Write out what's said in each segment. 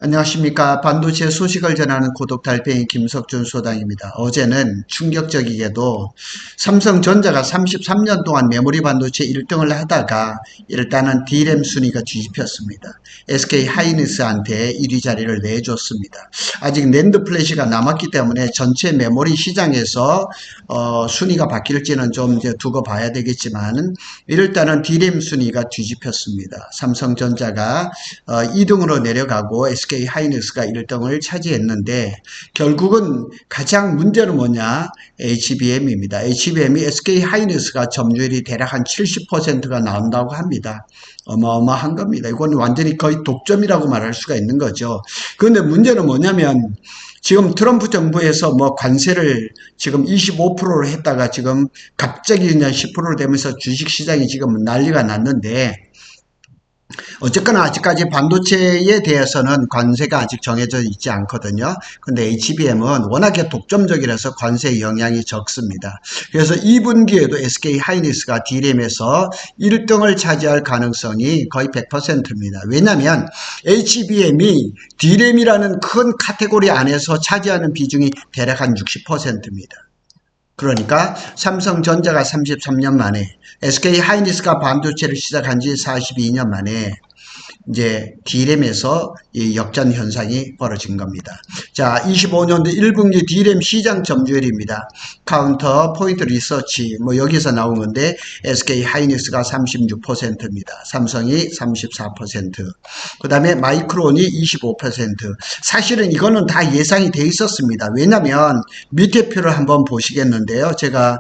안녕하십니까. 반도체 소식을 전하는 구독 달팽이 김석준 소장입니다. 어제는 충격적이게도 삼성전자가 33년 동안 메모리 반도체 1등을 하다가 일단은 D램 순위가 뒤집혔습니다. SK 하이닉스한테 1위 자리를 내줬습니다. 아직 낸드 플래시가 남았기 때문에 전체 메모리 시장에서 순위가 바뀔지는 좀 이제 두고 봐야 되겠지만 일단은 D램 순위가 뒤집혔습니다. 삼성전자가 2등으로 내려가고 SK 하이닉스가 1등을 차지했는데 결국은 가장 문제는 뭐냐? HBM입니다. HBM이 SK 하이닉스가 점유율이 대략 한 70%가 나온다고 합니다. 어마어마한 겁니다. 이건 완전히 거의 독점이라고 말할 수가 있는 거죠. 그런데 문제는 뭐냐면 지금 트럼프 정부에서 뭐 관세를 지금 25%로 했다가 지금 갑자기 그냥 10%로 되면서 주식시장이 지금 난리가 났는데 어쨌거나 아직까지 반도체에 대해서는 관세가 아직 정해져 있지 않거든요. 근데 HBM은 워낙에 독점적이라서 관세 영향이 적습니다. 그래서 2분기에도 SK 하이닉스가 D램에서 1등을 차지할 가능성이 거의 100%입니다. 왜냐하면 HBM이 D램이라는 큰 카테고리 안에서 차지하는 비중이 대략 한 60%입니다. 그러니까 삼성전자가 33년 만에 SK 하이닉스가 반도체를 시작한 지 42년 만에 이제 D램에서 이 역전 현상이 벌어진 겁니다. 자, 25년도 1분기 D램 시장 점유율입니다. 카운터 포인트 리서치 뭐 여기서 나온 건데 SK 하이닉스가 36%입니다. 삼성이 34%. 그다음에 마이크론이 25%. 사실은 이거는 다 예상이 돼 있었습니다. 왜냐면 밑에 표를 한번 보시겠는데요. 제가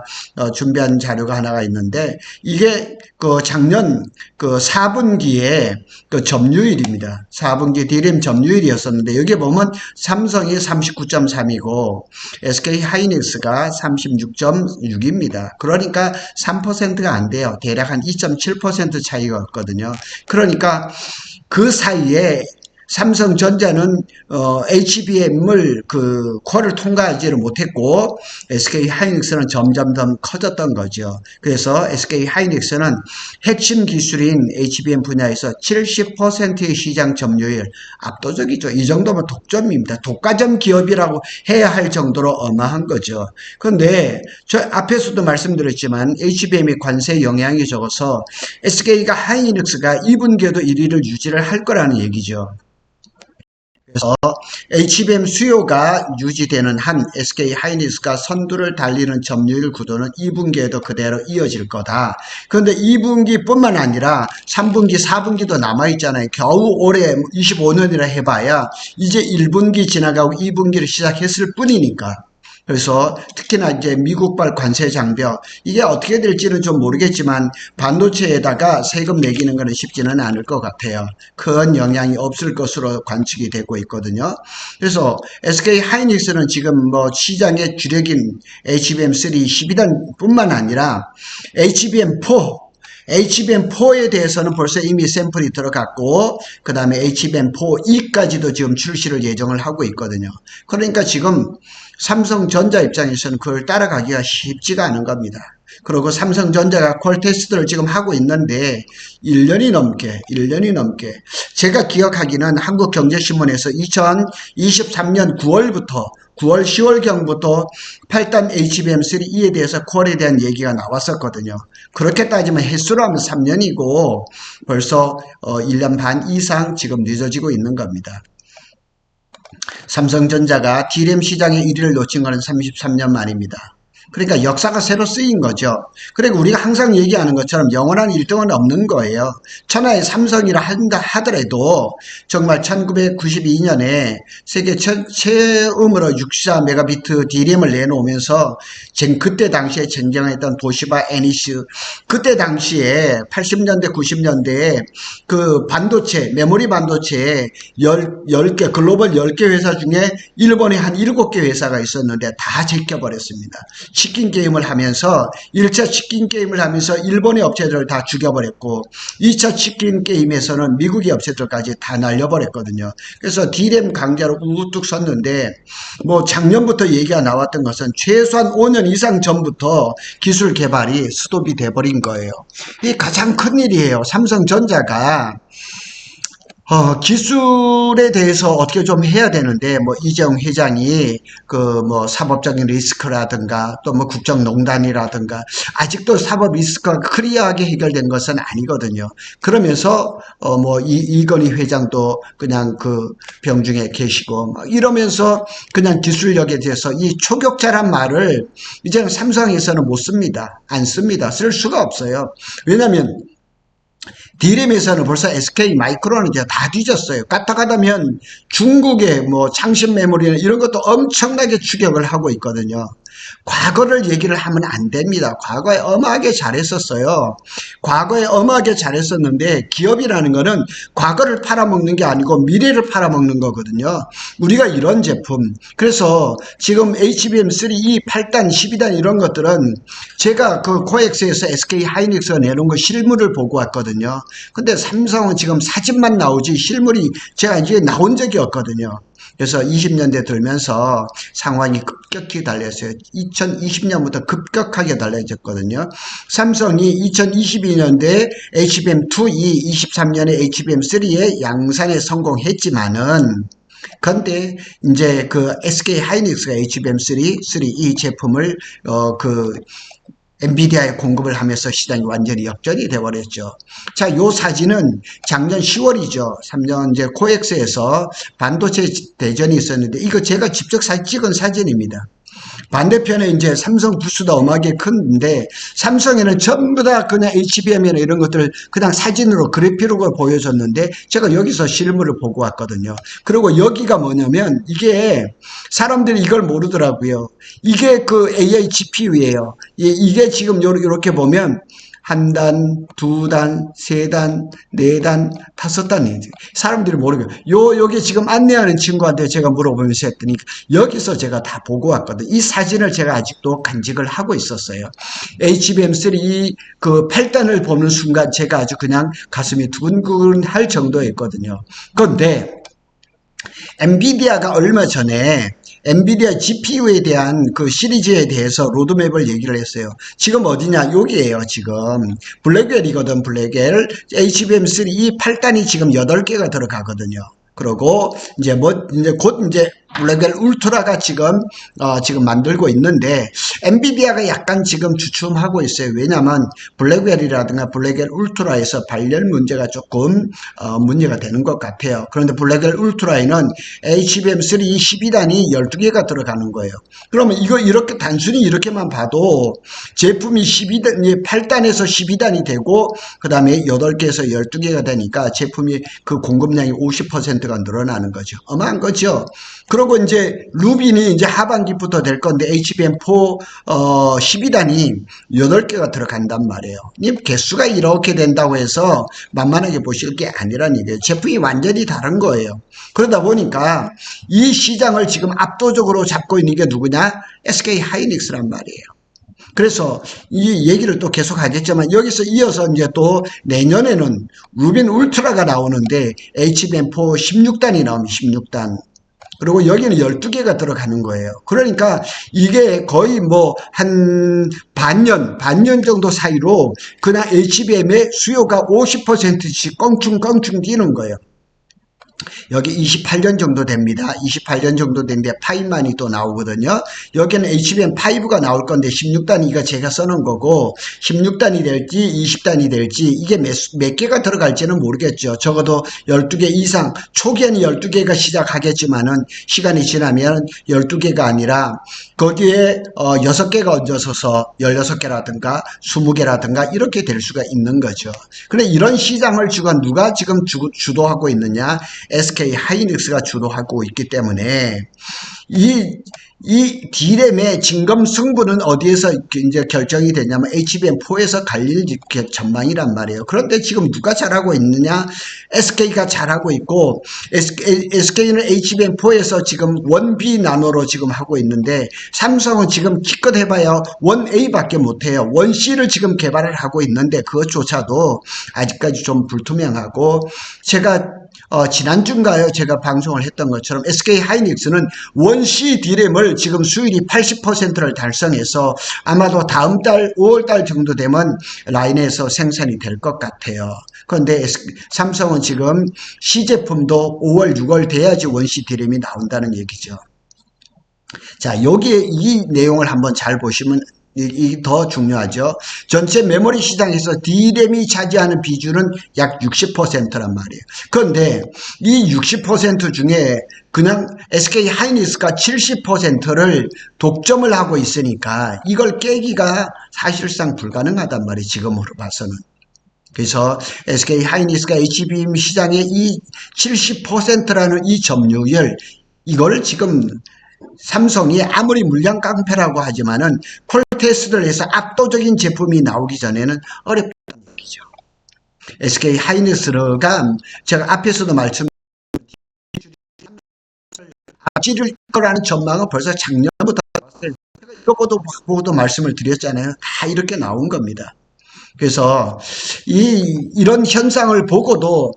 준비한 자료가 하나가 있는데 이게 그 작년 그 4분기에 그 점유율입니다. 4분기 D램 점유율이었었는데 여기 보면 삼성이 39.3이고 SK 하이닉스가 36.6입니다. 그러니까 3%가 안 돼요. 대략 한 2.7% 차이가 있거든요. 그러니까 그 사이에 삼성전자는 HBM을 그 퀄을 통과하지를 못했고 SK 하이닉스는 점점 더 커졌던 거죠. 그래서 SK 하이닉스는 핵심 기술인 HBM 분야에서 70%의 시장 점유율 압도적이죠. 이 정도면 독점입니다. 독과점 기업이라고 해야 할 정도로 어마한 거죠. 그런데 저 앞에서도 말씀드렸지만 HBM의 관세 영향이 적어서 SK가 하이닉스가 2분기에도 1위를 유지를 할 거라는 얘기죠. 그래서 HBM 수요가 유지되는 한 SK 하이닉스가 선두를 달리는 점유율 구도는 2분기에도 그대로 이어질 거다. 그런데 2분기뿐만 아니라 3분기, 4분기도 남아있잖아요. 겨우 올해 25년이라 해봐야 이제 1분기 지나가고 2분기를 시작했을 뿐이니까. 그래서 특히나 이제 미국발 관세 장벽 이게 어떻게 될지는 좀 모르겠지만 반도체에다가 세금 매기는 것은 쉽지는 않을 것 같아요. 큰 영향이 없을 것으로 관측이 되고 있거든요. 그래서 SK 하이닉스는 지금 뭐 시장의 주력인 HBM3 12단 뿐만 아니라 HBM4 HBM4에 대해서는 벌써 이미 샘플이 들어갔고 그 다음에 HBM4E까지도 지금 출시를 예정을 하고 있거든요. 그러니까 지금 삼성전자 입장에서는 그걸 따라가기가 쉽지가 않은 겁니다. 그리고 삼성전자가 퀄 테스트를 지금 하고 있는데 1년이 넘게 제가 기억하기는 한국경제신문에서 2023년 9월 10월경부터 8단 HBM3E에 대해서 퀄에 대한 얘기가 나왔었거든요. 그렇게 따지면 횟수로 하면 3년이고 벌써 1년 반 이상 지금 늦어지고 있는 겁니다. 삼성전자가 D램 시장의 1위를 놓친 것은 33년 만입니다. 그러니까 역사가 새로 쓰인 거죠. 그리고 우리가 항상 얘기하는 것처럼 영원한 1등은 없는 거예요. 천하의 삼성이라 한다 하더라도 정말 1992년에 세계 처음으로 64메가비트 D램을 내놓으면서 그때 당시에 쟁쟁했던 도시바 애니스 그때 당시에 80년대 90년대에 그 반도체 메모리 반도체에 10개 글로벌 10개 회사 중에 일본에 한 7개 회사가 있었는데 다 제껴버렸습니다. 치킨 게임을 하면서 1차 치킨 게임을 하면서 일본의 업체들을 다 죽여버렸고 2차 치킨 게임에서는 미국의 업체들까지 다 날려버렸거든요. 그래서 D램 강자로 우뚝 섰는데 뭐 작년부터 얘기가 나왔던 것은 최소한 5년 이상 전부터 기술 개발이 스톱이 돼버린 거예요. 이게 가장 큰 일이에요. 삼성전자가 기술에 대해서 어떻게 좀 해야 되는데, 뭐, 이재용 회장이 그 뭐 사법적인 리스크라든가 또 뭐 국정농단이라든가 아직도 사법 리스크가 클리어하게 해결된 것은 아니거든요. 그러면서, 뭐, 이건희 회장도 그냥 그 병중에 계시고, 막 이러면서 그냥 기술력에 대해서 이 초격자란 말을 이제는 삼성에서는 못 씁니다. 안 씁니다. 쓸 수가 없어요. 왜냐면, D램에서는 벌써 SK 마이크론은 이제 다 뒤졌어요. 까딱하다면 중국의 뭐 창신 메모리나 이런 것도 엄청나게 추격을 하고 있거든요. 과거를 얘기를 하면 안 됩니다. 과거에 엄하게 잘했었어요. 과거에 엄하게 잘했었는데 기업이라는 거는 과거를 팔아먹는 게 아니고 미래를 팔아먹는 거거든요. 우리가 이런 제품, 그래서 지금 HBM3, 8단, 12단 이런 것들은 제가 그 코엑스에서 SK 하이닉스가 내놓은 거 실물을 보고 왔거든요. 근데 삼성은 지금 사진만 나오지 실물이 제가 이제 나온 적이 없거든요. 그래서 20년대 들면서 상황이 급격히 달렸어요. 2020년부터 급격하게 달라졌거든요. 삼성이 2022년도에 HBM2E, 23년에 HBM3에 양산에 성공했지만은 근데 이제 그 SK 하이닉스가 HBM3, 3E 제품을 그 엔비디아에 공급을 하면서 시장이 완전히 역전이 돼버렸죠. 자, 요 사진은 작년 10월이죠. 3년 이제 코엑스에서 반도체 대전이 있었는데 이거 제가 직접 찍은 사진입니다. 반대편에 이제 삼성 부스도 엄하게 큰데 삼성에는 전부 다 그냥 HBM이나 이런 것들을 그냥 사진으로 그래픽으로 보여줬는데 제가 여기서 실물을 보고 왔거든요. 그리고 여기가 뭐냐면 이게 사람들이 이걸 모르더라고요. 이게 그 AI GPU예요. 이게 지금 이렇게 보면 한 단, 두 단, 세 단, 네 단, 다섯 단이 사람들이 모르고 여기 지금 안내하는 친구한테 제가 물어보면서 했더니 여기서 제가 다 보고 왔거든요. 이 사진을 제가 아직도 간직을 하고 있었어요. HBM3 그 8단을 보는 순간 제가 아주 그냥 가슴이 두근두근할 정도였거든요. 그런데 엔비디아가 얼마 전에 엔비디아 GPU에 대한 그 시리즈에 대해서 로드맵을 얘기를 했어요. 지금 어디냐? 여기에요, 지금. 블랙웰이거든, 블랙웰. HBM3 8단이 지금 8개가 들어가거든요. 그러고 이제 이제 곧 이제 블랙웰 울트라가 지금 만들고 있는데 엔비디아가 약간 지금 주춤하고 있어요. 왜냐하면 블랙웰이라든가 블랙웰 울트라에서 발열 문제가 조금 문제가 되는 것 같아요. 그런데 블랙웰 울트라에는 HBM3 12단이 12개가 들어가는 거예요. 그러면 이거 이렇게 단순히 이렇게만 봐도 제품이 8단에서 12단이 되고 그 다음에 8개에서 12개가 되니까 제품이 그 공급량이 50%가 늘어나는 거죠. 어마한 거죠. 그리고 이제 루빈이 이제 하반기부터 될 건데 HBM4 12단이 8개가 들어간단 말이에요. 개수가 이렇게 된다고 해서 만만하게 보실 게 아니란 얘기예요. 제품이 완전히 다른 거예요. 그러다 보니까 이 시장을 지금 압도적으로 잡고 있는 게 누구냐? SK 하이닉스란 말이에요. 그래서 이 얘기를 또 계속 하겠지만 여기서 이어서 이제 또 내년에는 루빈 울트라가 나오는데 HBM4 16단이 나옵니다. 16단. 그리고 여기는 12개가 들어가는 거예요. 그러니까 이게 거의 뭐 한 반년 정도 사이로 그냥 HBM의 수요가 50%씩 껑충껑충 뛰는 거예요. 여기 28년 정도 됩니다. 28년 정도 된데 5만이 또 나오거든요. 여기는 HBM5가 나올 건데 16단이 이거 제가 써놓은 거고 16단이 될지 20단이 될지 이게 몇 개가 들어갈지는 모르겠죠. 적어도 12개 이상 초기에는 12개가 시작하겠지만은 시간이 지나면 12개가 아니라 거기에 6개가 얹어서서 16개라든가 20개라든가 이렇게 될 수가 있는 거죠. 그런데 이런 시장을 누가 지금 주도하고 있느냐? SK 하이닉스가 주도하고 있기 때문에 이 D램의 진검 승부는 어디에서 이제 결정이 되냐면 HBM4에서 갈릴 전망이란 말이에요. 그런데 지금 누가 잘하고 있느냐? SK가 잘하고 있고 SK는 HBM4에서 지금 1B 나노로 지금 하고 있는데 삼성은 지금 기껏 해봐야 1A밖에 못해요. 1C를 지금 개발을 하고 있는데 그것조차도 아직까지 좀 불투명하고 제가 지난주인가요? 제가 방송을 했던 것처럼 SK 하이닉스는 원시 D램을 지금 수율이 80%를 달성해서 아마도 다음 달 5월 달 정도 되면 라인에서 생산이 될 것 같아요. 그런데 삼성은 지금 시제품도 5월, 6월 돼야지 원시 D램이 나온다는 얘기죠. 자, 여기에 이 내용을 한번 잘 보시면 이 더 중요하죠. 전체 메모리 시장에서 D램이 차지하는 비중은 약 60%란 말이에요. 그런데 이 60% 중에 그냥 SK 하이닉스가 70%를 독점을 하고 있으니까 이걸 깨기가 사실상 불가능하단 말이에요. 지금으로 봐서는. 그래서 SK 하이닉스가 HBM 시장의 이 70%라는 이 점유율, 이걸 지금 삼성이 아무리 물량 깡패라고 하지만은 콜테스트를 해서 압도적인 제품이 나오기 전에는 어렵다는 얘기죠. SK 하이닉스가 제가 앞에서도 앞질을 거라는 전망은 벌써 작년부터 나왔어요. 제가 이거 보고도 말씀을 드렸잖아요. 다 이렇게 나온 겁니다. 그래서 이런 현상을 보고도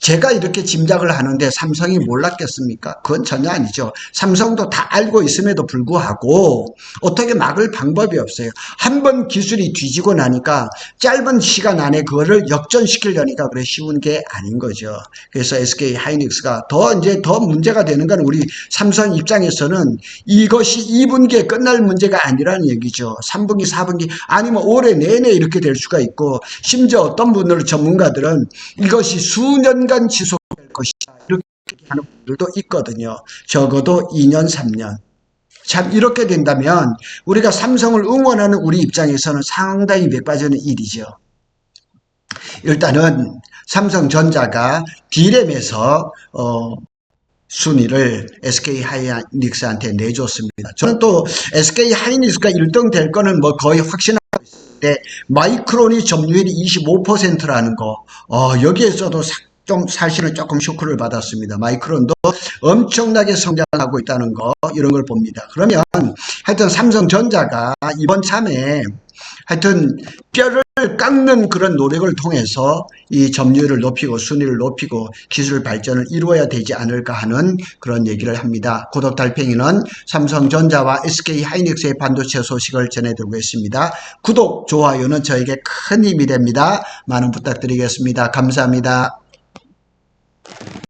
제가 이렇게 짐작을 하는데 삼성이 몰랐겠습니까? 그건 전혀 아니죠. 삼성도 다 알고 있음에도 불구하고 어떻게 막을 방법이 없어요. 한번 기술이 뒤지고 나니까 짧은 시간 안에 그거를 역전시키려니까 그래 쉬운 게 아닌 거죠. 그래서 SK 하이닉스가 더 문제가 되는 건 우리 삼성 입장에서는 이것이 2분기에 끝날 문제가 아니라는 얘기죠. 3분기, 4분기 아니면 올해 내내 이렇게 될 수가 있고 심지어 어떤 분들 전문가들은 이것이 수년 지속될 것이다 이렇게 하는 분들도 있거든요. 적어도 2년 3년. 참 이렇게 된다면 우리가 삼성을 응원하는 우리 입장에서는 상당히 맥빠지는 일이죠. 일단은 삼성전자가 D램에서 순위를 SK 하이닉스한테 내줬습니다. 저는 또 SK 하이닉스가 1등 될 거는 뭐 거의 확신하고 있는데 마이크론이 점유율이 25%라는 거 여기에서도 사실은 조금 쇼크를 받았습니다. 마이크론도 엄청나게 성장하고 있다는 거 이런 걸 봅니다. 그러면 하여튼 삼성전자가 이번 참에 하여튼 뼈를 깎는 그런 노력을 통해서 이 점유율을 높이고 순위를 높이고 기술 발전을 이루어야 되지 않을까 하는 그런 얘기를 합니다. 고독 달팽이는 삼성전자와 SK 하이닉스의 반도체 소식을 전해드리고 있습니다. 구독, 좋아요는 저에게 큰 힘이 됩니다. 많은 부탁드리겠습니다. 감사합니다.